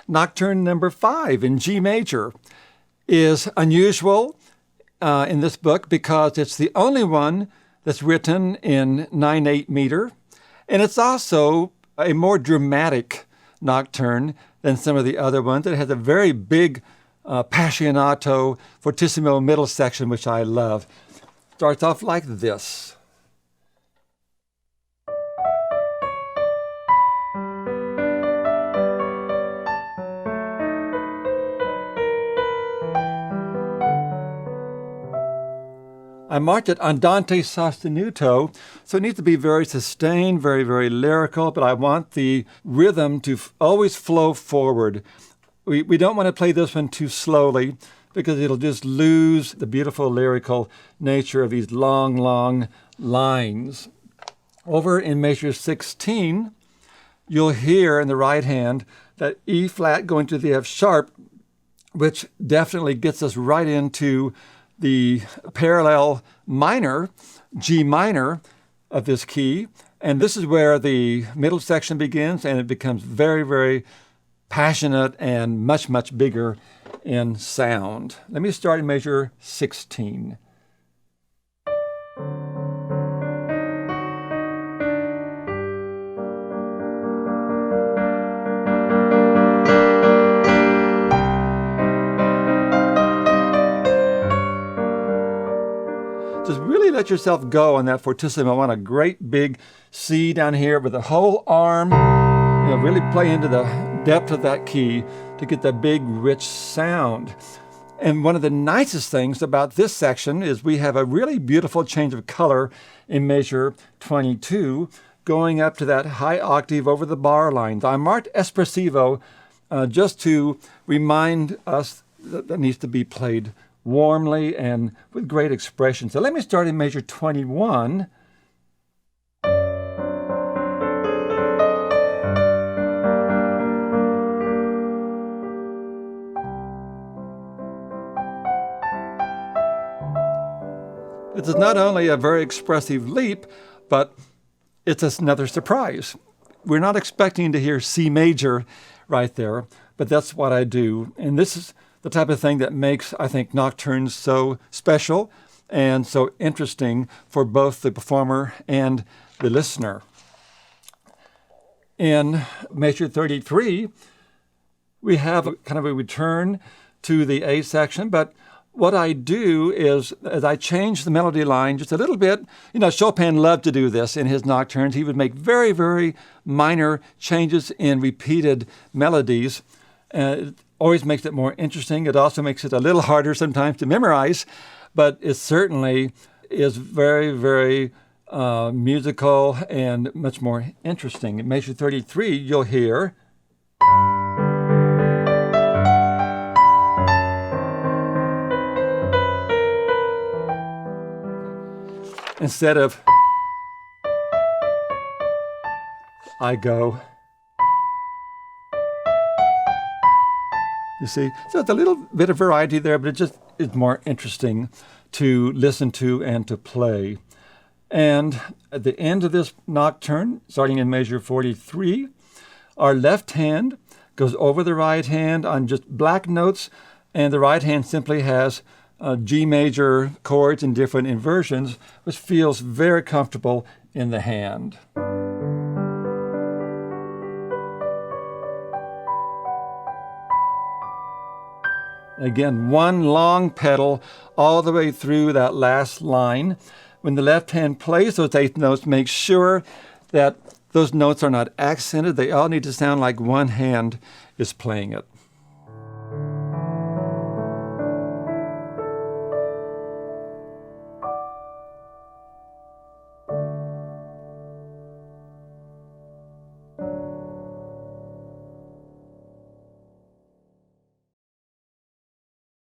Nocturne number 5 in G major is unusual in this book because it's the only one that's written in 9/8 meter, and it's also a more dramatic nocturne than some of the other ones. It has a very big passionato fortissimo middle section, which I love. Starts off like this. I marked it andante sostenuto, so it needs to be very sustained, very, very lyrical, but I want the rhythm to always flow forward. We don't want to play this one too slowly because it'll just lose the beautiful lyrical nature of these long, long lines. Over in measure 16, you'll hear in the right hand that E flat going to the F sharp, which definitely gets us right into the parallel minor, G minor of this key. And this is where the middle section begins, and it becomes very, very passionate and much, much bigger in sound. Let me start in measure 16. Just really let yourself go on that fortissimo. I want a great big C down here with the whole arm. Really play into the depth of that key to get that big, rich sound. And one of the nicest things about this section is we have a really beautiful change of color in measure 22, going up to that high octave over the bar lines. I marked espressivo just to remind us that that needs to be played warmly and with great expression. So let me start in measure 21. This is not only a very expressive leap, but it's another surprise. We're not expecting to hear C major right there, but that's what I do. And this is the type of thing that makes, I think, nocturnes so special and so interesting for both the performer and the listener. In measure 33, we have kind of a return to the A section, but what I do is, as I change the melody line just a little bit, Chopin loved to do this in his nocturnes. He would make very, very minor changes in repeated melodies. It always makes it more interesting. It also makes it a little harder sometimes to memorize, but it certainly is very, very musical and much more interesting. In measure 33, you'll hear instead of I go. You see? So it's a little bit of variety there, but it just is more interesting to listen to and to play. And at the end of this nocturne, starting in measure 43, our left hand goes over the right hand on just black notes, and the right hand simply has G major chords in different inversions, which feels very comfortable in the hand. Again, one long pedal all the way through that last line. When the left hand plays those eighth notes, make sure that those notes are not accented. They all need to sound like one hand is playing it.